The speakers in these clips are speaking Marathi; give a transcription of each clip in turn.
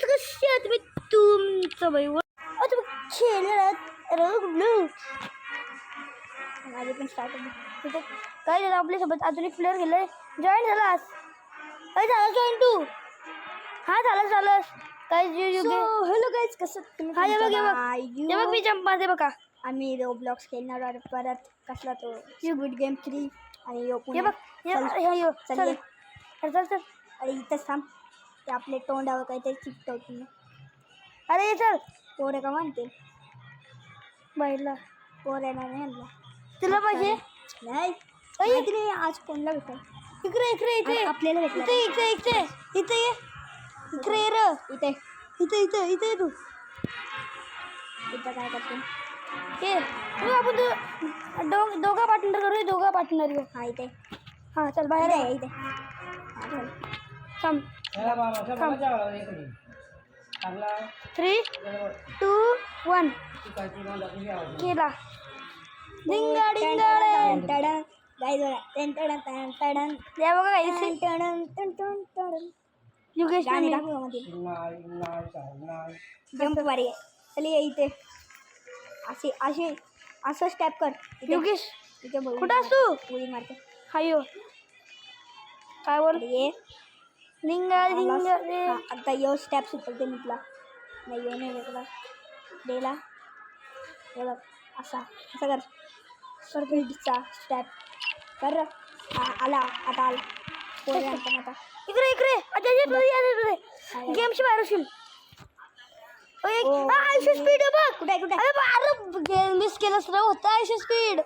गाईज कशी आहात मी तुमचं बाई तुम्ही खेळत माझे पण स्टार्ट तिथे काय झालं आपल्यासोबत अजून एक प्लेअर गेले जॉईन झालास काय झालं जॉईन तू हा झालंस काय हॅलो गाईज कसं हा हे बघ मी जंप मारते बघा आम्ही रोब्लॉक्स खेळणार परत कसला तो स्क्विड गेम 3 आणि हे बघ चल अरे इथंच थांब ते आपले तोंडावर काहीतरी चिकटवतील अरे चल पोरे का म्हणते बाईला पोऱ्याला नाही आणला तुला पाहिजे नाही आज कोणला भेटेल इकडे आपल्याला भेटलं इथे तू इथं काय करतो हे आपण दोघा पार्टनर घेऊ हा इथे हां चल बाहेर आहे इथे थांब 3 2 1 केला डिंगा डिंगा या बघा युगेश जंप मारी चल ये इथे असं स्टेप कर योगेश कुठं असतो उडी मारते हायो काय बोल ये लिंगा आता यो स्टेप सुचलते मिटला नाही यो नाही भेटला देला हे बघ असं कर सरपीटचा स्टेप कर आला आता इकडे आता गेमची बाहेर असेल आयुष्य स्पीड बघ कुठे अरे गेम मिस केलंच ना होतं आयुष्य स्पीड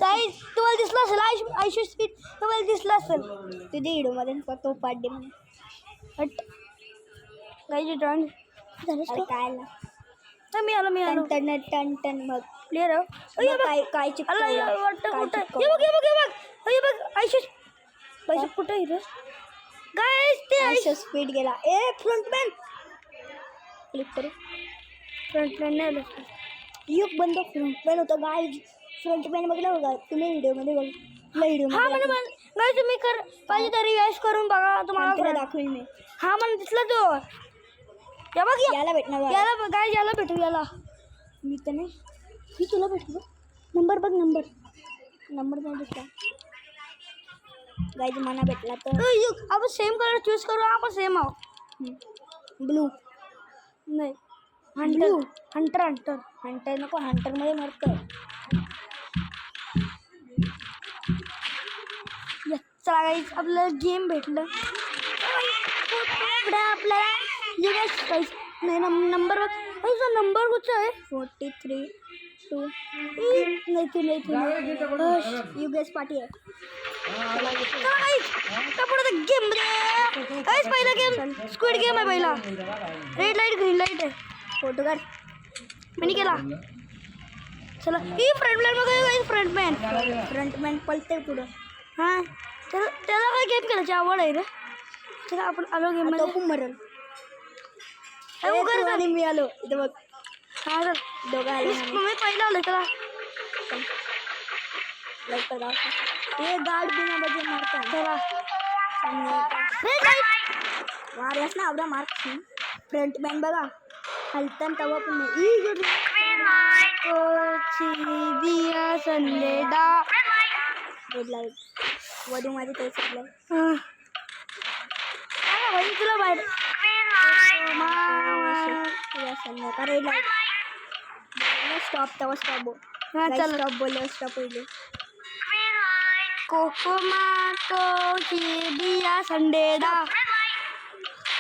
काही तुम्हाला दिसलं असेल आयुष्य स्पीड तुम्हाला दिसलं असेल तुझ्या व्हिडिओमध्ये तो पार्टी म्हणून काही ड्रॉइंग झालं काय ना मी आलो टन मग क्लिअर काय वाटतं बघ आयुष्य पैसे कुठं आहे रे गाइस ते आयुष्य स्पीड गेला ए फ्रंटमॅन क्लिक करू फ्रंटमॅन नाही आलं युग बंद फ्रंटमॅन होतं गाइस फ्रंटमॅन बघला बघा तुम्ही व्हिडिओमध्ये हा गाइस तुम्ही कर पाहिजे तर रिवाइज करून बघा तुम्हाला दाखवेन मी हा मला दिसला तो या बघ याला भेटणार याला गाइस याला भेटू याला मी तर नाही मी तुला भेटू नंबर बघ नंबर नाही दिसला गाइस मना भेटला तर आपण सेम कलर चूज करू आपण सेम आहो ब्लू नाही हंटर नको हंटरमध्ये मरतं चला गाइस आपल्याला गेम भेटलं आपल्याला नाही नंबर नंबर कुठचा आहे 43 2 नाही युगेश पाटी आहे गेम पहिला गेम स्क्विड गेम आहे पहिला रेड लाईट ग्रीन लाईट आहे फोटो काढ मी केला चला ही फ्रंटमॅन पलते पुढं हां त्याला काय गेम खेळायची आवड आहे रे चला आपण आलो गेम खूप मरल आणि मी आलो इथं बघ हा सर दोघं आले मी पहिला आलो त्याला हे गार्ड बिना बजे मारता चला मारस ना आवडा मार्क फ्रंटमॅन बघा हलताना तवा पण दिया संदेदा रेड लाईट वधू माझी ते सगळं भाई तुला बाहेर रेड लाईट स्टॉप तवा स्टॉप हां चल स्टॉप बोलले स्टॉप पहिले कोकोमा को दिया संडेदा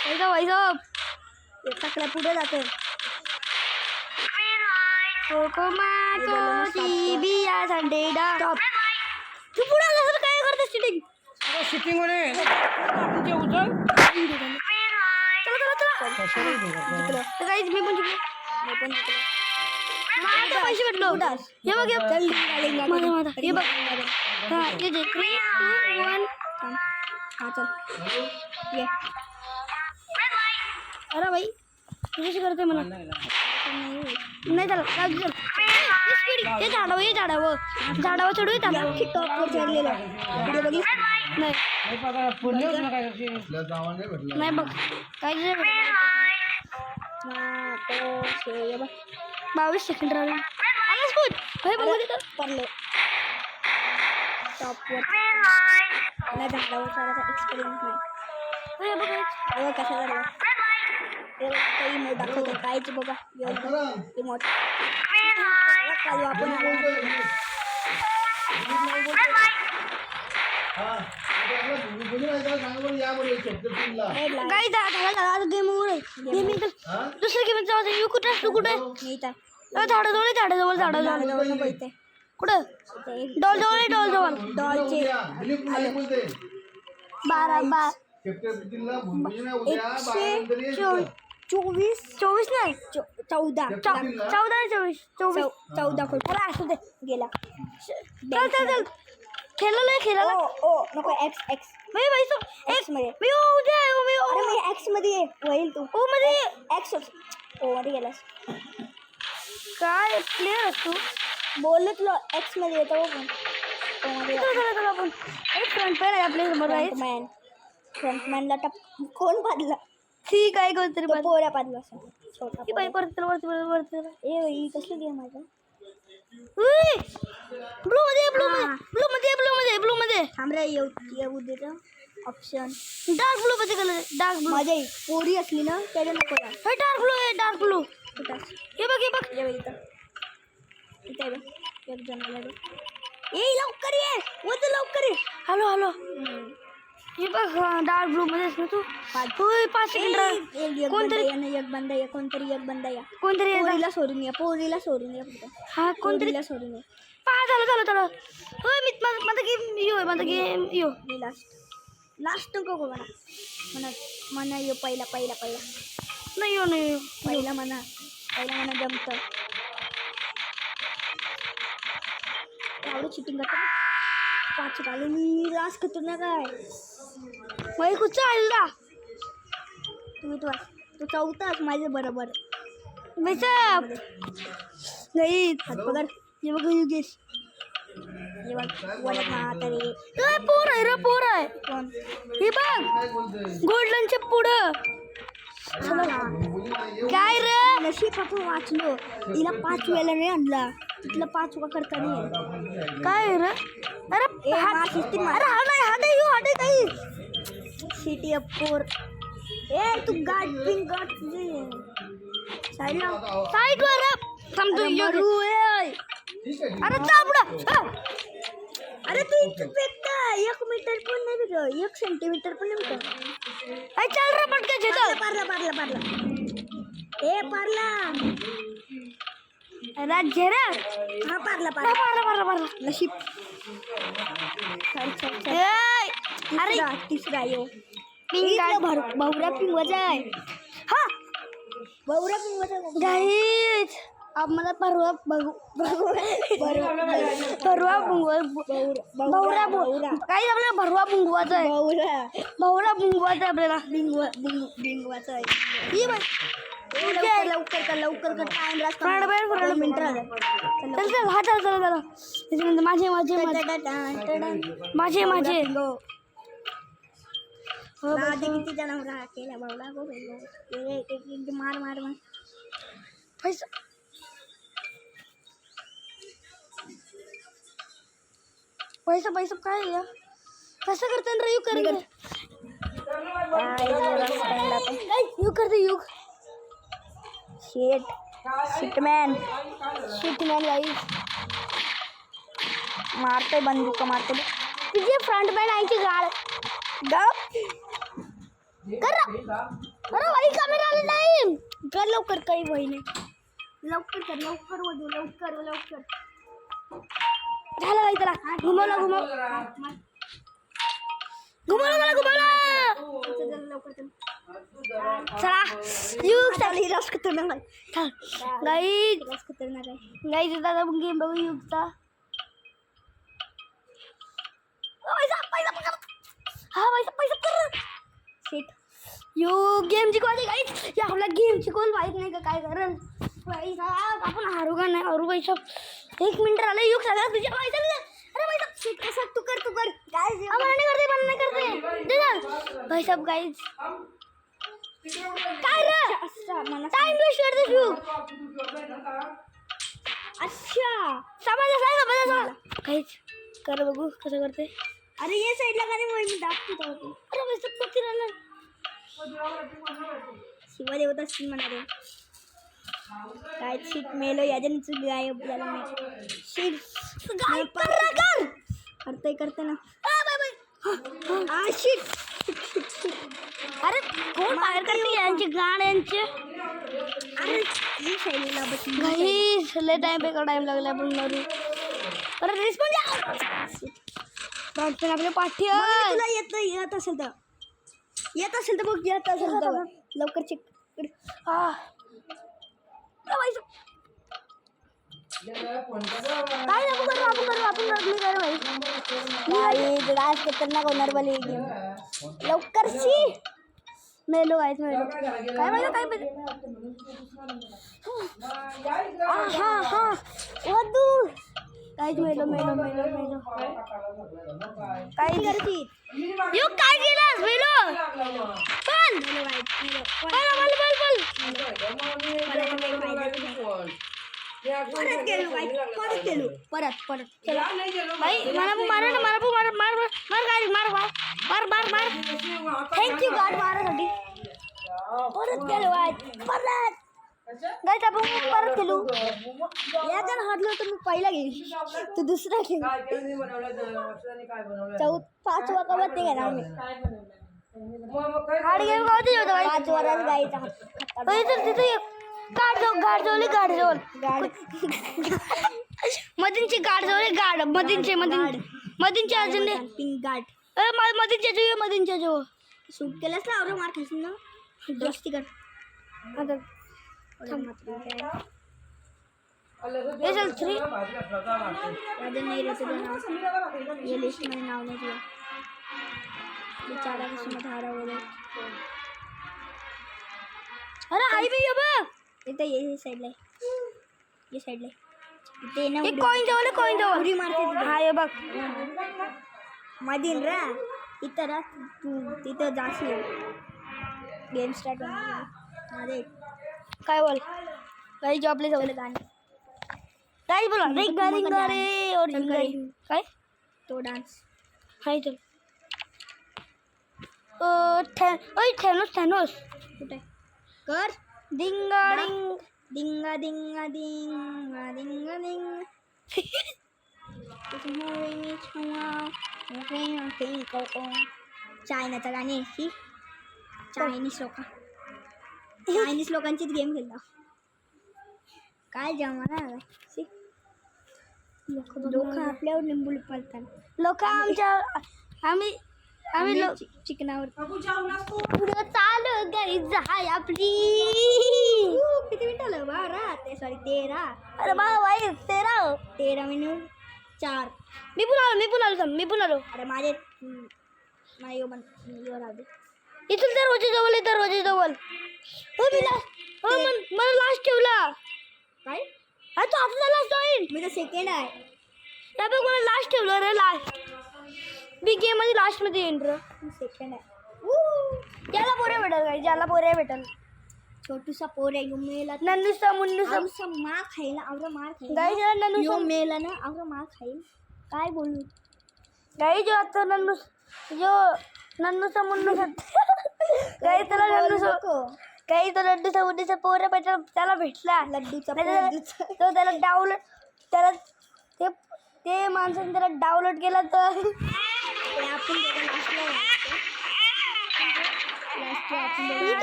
वैसा टाकल्या पुढे जाते कोकोमा को दिया संडेदा स्टॉप तू पुढे आला तर काय करते सिटिंग सिटिंग मध्ये तुझे उचल चला गाइस मी पण जिंकलो मला पैसे भेटलो हे बघ हे बघ हां ये 3 2 1 हां चल ये अरे भाई तुझ्याशी करते मला नाही चला चल स्पीड हे झाडावर चढू येतात टॉपवर चढलेला व्हिडिओ बघली नाही बघ काय 22 सेकंड राहिले आलाच कोण भाई बघू तर पडले टॉपवर मला झाडावर चढायचा एक्सपिरियन्स नाही बघा कसा झाला काही इमोट दाखवतो कायच बघा इमोट चालू आपण काही झाला गेम गेमिंग दुसरं गेम जाऊ दे कुठे तू कुठे झाडाजवळ पळते कुठं डॉल डॉलचे 24 नाही 14 फुट मला असू दे गेला चल खेळायला नको एक्स मध्ये एक्स मध्ये होईल तू ओ मध्ये एक्स ओ मध्ये गेलास काय प्लेअर असतो बोललो तुला एक्स मध्ये येतो आपण फ्रंट मॅन आहे आपल्या समोर फ्रंटमॅनला कोण पाडला ठीक आहे कोणतरी पोऱ्या पाडला छोटा वरती कसली गेम आहे ब्लू मध्ये थांबरे येऊ दे ऑप्शन डार्क ब्लू मध्ये कलर डार्क ब्लू माझ्या पोरी असली ना त्याच्या नको डार्क ब्लू हे बघ इथं एक जण आला लवकर ये हॅलो हे बघ डार्क ब्लू मध्ये ना तू 5 सेकंड कोणतरी एक बंदा या पोरीला सोडून या हा कोणतरीला सोडून या चलो माझा गेम यो लास्ट नको म्हणा यो पहिला नाही पहिला म्हणा जमतं एवढं चिटिंग करतो 5 घालून मी लास्ट खतरनाक काय मग कुठं चालला तुम्ही तू चौथाच माझ्या बरोबर नाही हात पगार हे बघ युगेश हे बघ म्हातारे पोर आहे कोण हे बघ गोल्डनच्या पुढं काय रे नशीब आपण वाचलो तिला 5 वेळेला नाही आणला तिथलं 5 करता नाही काय रे अरे हा नाही काही सिटी ऑफ 4 तू गाड साईड वर थांबतो अरे चाबडा अरे तू फेकता 1 मीटर पण नाही भेट 1 सेंटीमीटर पण नाही भेट चल रे पटकन पारला राजेरा हा पारला नशीब अरे तिसरा यो बहुरा पिंगवाचा आहे हा बहुरा पिंगवाचा गाईज अब मला परवा काही आपल्याला भरवा बुंगवाचा आहे बहुरा बुंगवाचा आहे आपल्याला बिंगवाचा आहे लवकर कर टाइम रास्ता मिनिट चल हा चला त्याच्यानंतर माझे किती जण केला भाऊला मार पैसा काय आहे कसं करता रे युग करते युग शिटमॅन गाईस मारते बंदूक मारते तुझे फ्रंट मॅन आईची गाळ कर अरे भाई कॅमेरा आला नाही कर लवकर काही वही नाही लवकर झालं काही त्याला घुमवला चला युग चालली रस खतरनाक गाईज दादा गेम बघू युगचा पैसा सेट यो गेम जिंकवायची गाईज या आपला गेम जिंकवून माहीत नाही का काय करल पैसा आपण हारू का नाही हारू पैसा 1 मिनिट आला युग सगळ्या तुझ्या पैसा अरे पैसा सेट कसा तू कर काय नाही करते भाई साहब गाईज काय रे टाइम वेस्ट करते शिव. अच्छा समजलं काहीच कर बघू कसं करते. अरे ये साईडला का नाही मी दाखवतो. अरे वैसे पती राहिला शिवा देवता सीन म्हणाले. काय शीट मेलो यादनच गायब झाला मी. शीट करते ना. शीट. अरे कोण बाहेर करते यांची गाड्यांचे. अरे ही शैलीला बस गाईस लय टाइम लागला पण मारू. अरे रिस्पॉन्स पण आपल्या पाठी तुला येत असेल तर बघ येत असेल तर लवकर चेक. काय नको करू आपण खतरनाक होणार बले लवकर शी मेलो काय माहिती हा वधू काहीच मेलो काय करती यू काय केलास मेलो पण परत चला भाई मार थँक्यू गाड मारासाठी परत केलो परत गाईस आपण परत केलो. याच्या हरलो तर मी पहिला गेली तू दुसरा गेली. 5 कवत ते घेणार मी. हाड गेम गावते होतं भाई 5 वरच गाईचा तिथे गाड जवळ मदींची गाड जवळ मदींची अजून पिंक गाड मदींच्या जवळ सूट केलंस ना और मार खाशील ना जास्ती कर. आता ये चल 3 नहीं रहते नाव ये लिस्ट में नाव नहीं दिया बेचारा किसी में धारा बोले. अरे हाई भी ये बघ इथे ये साइडला इथे ना एक कॉइन जवळ उडी मारते. हा ये बघ मधीन रा इथं रा तू तिथं जाशील गेम स्टार्ट होणार. अरे काय बोल काही जॉबला जाऊ गाणे काय बोला रिंगा रे और काय तो डान्स हाय चल. थॅनोस कुठे कर डिंगा डिंगा डिंगा डिंगा डिंगा डिंग चायनाचं गाणे ही चायनीज लोकांचीच गेम खेळला. काय जमाना लोक आपल्यावर लिंबू पडतात. लोक आम्ही चिकनावर चालू गाडी जाय आपली. किती मिनिट आलं 12 सॉरी 13. अरे भाई 13 मिनिट 4. मी पण आलो अरे माझे इथून दरवाजे जवळ मला लास्ट ठेवला काय. हा तू आता लास्ट होईल मी तर सेकंड आहे. त्या बघ मला लास्ट ठेवलं रे. लास्ट बिग गेम मध्ये लास्ट मध्ये येईन रे. सेकंड आहे. ज्याला पोरे भेटल छोटूसा पोर आहे मेला नन्नूसा मार खाईल मार खाईल मेला ना आवरा मार खाईल. काय बोलू गाई जो आता नन्नूसा मुन्नूसा काही त्याला लड्डूचा मुन्नूसा पोर भेटला त्याला भेटला लड्डूचा तो त्याला डाउनलोड त्याला ते माणसाने त्याला डाउनलोड केला तर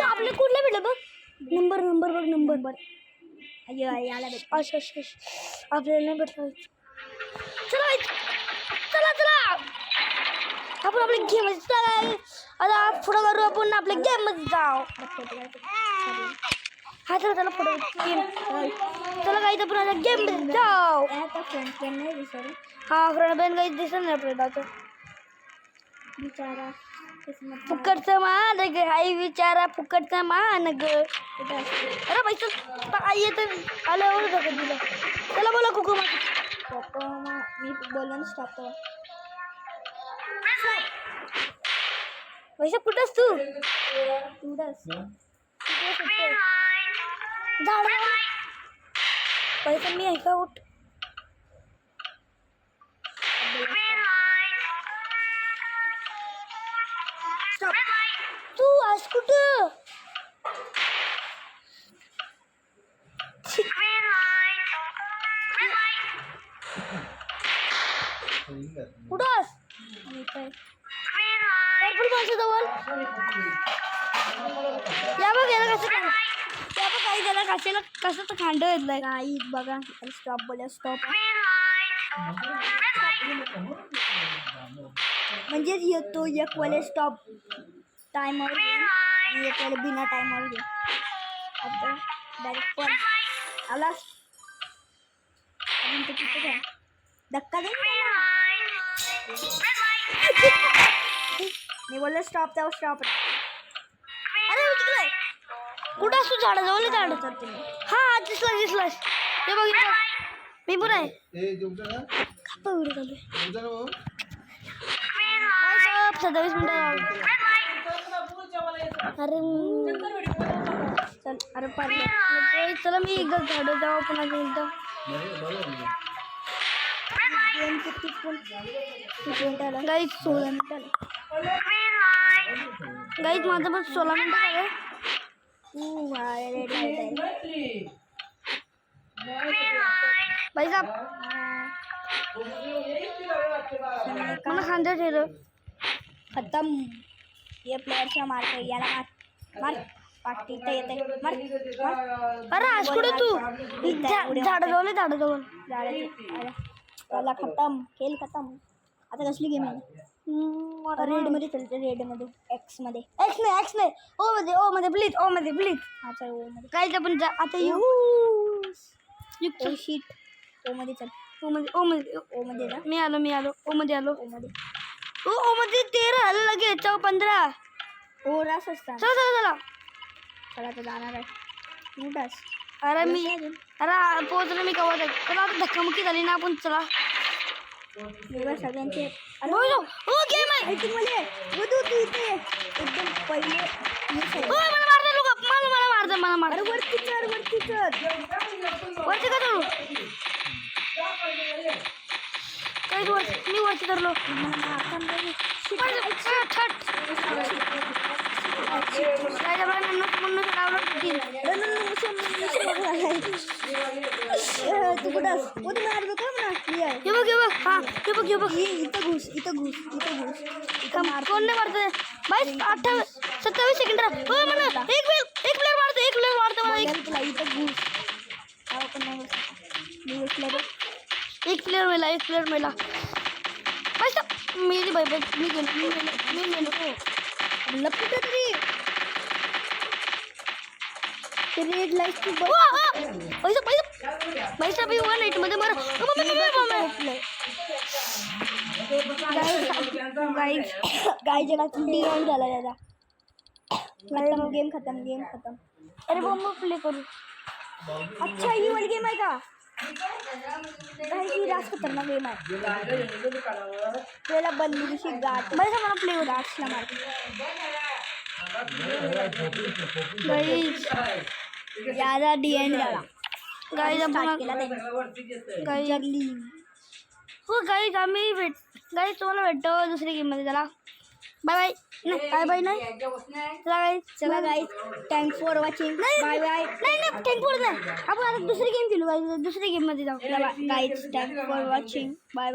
आपले कुठला भेटलं बघ नंबर याला भेट आपल्याला नाही भेटलं. चला आपण आपल्या गेम मध्ये आता पुढं करू. आपण आपल्या गेम मध्ये जाऊ. हा चला पुढे गेम चला काही तर आपण गेम मध्ये जाऊ. हा फ्रेंड बेन काही दिसत नाही आपल्याला. आता बिचारा फुकटचं मान ग आई विचारा फुकटचं मान ग. अरे बाई चल येतं आलं एवढं का दिलं. चला बोला कोकोमा मी बोलून स्टॉप. वैसे कुठंस तू झाड पैसा मी आहे का उठ Stop. तू आज कुठं कुठं आहेस? भरपूर माणसं जवळ या बघ याला कसं काय या बघ काही त्याला कशाला कसं तर खांड येतलंय काही बघा स्टॉप बोला स्टॉप म्हणजेच येतो एक वाले स्टॉप टायमर आणि एक वाले बिना टायमर घे आता डायरेक्ट पण आलास अजून ते किती काय धक्का दे मी बोललो स्टॉप तेव्हा स्टॉप अरे उचलय कुठं असतो झाडाजवळ झाड हा दिसलास ते बघितलं मी पण आहे साहेब 27 मिनिटं अरे चल अरे पाहिजे चला मी एकदा झाडं जाऊ पुन्हा एकदा गाईच 16 मिनिटं गाईच माझं पण 16 मिनिटं झालं भाई साहब मला खांदा ठेवलं खतम ये प्लेयरच्या मारतो याला मार मार पाठी तर येते मार अरे आज कुठे तू झाडाजवळ त्याला खतम खेळ खतम आता कसली गेम आहे रेडमध्ये चलते रेडमध्ये एक्स नाही ओ मध्ये प्लीज हा चल ओ मध्ये काय पण आता यू शीट ओ मध्ये चल ओ मध्ये ना मी आलो ओ मध्ये 13 आलं लगेच 15 हो रास असता चला तर जाणार आहे मोठाच अरे पोहोचलो मी कवर चला आता धक्कामुक्की झाली ना आपण चला सगळ्यांचे गेम आहे तू इथे एकदम पहिले मला मारतं वरती चढ का तू मी वरती करलो तू कुठं इथं घुस कोण नाही मारतोय बाई 27 सेकंड एक प्लेअर मारतो मला इथं घुस एक प्लेअर मेला पैसा मेरी बाई मी गेलो लपट तरी रेड लाईट पैसा भी 1 मध्ये मार गाय जरा डी एंड झाला दादा गेम खत्म अरे बॉम्ब प्ले करू अच्छा ही वाली गेम आहे का काही जास्त खतरनाक गेम आहे त्याला बंदुकीची गाठ बरं मला प्ले होता गाठला मार ज्यादा डी एंड झाला गाईज गाईज आम्ही गाईज तुम्हाला भेटतो दुसरी गेममध्ये चला बाय नाही चला guys thanks for watching bye नाही थँक्स फॉर नाही आपण आता दुसरी गेम खेळू गाईज दुसरी गेममध्ये जाऊ guys thanks for watching bye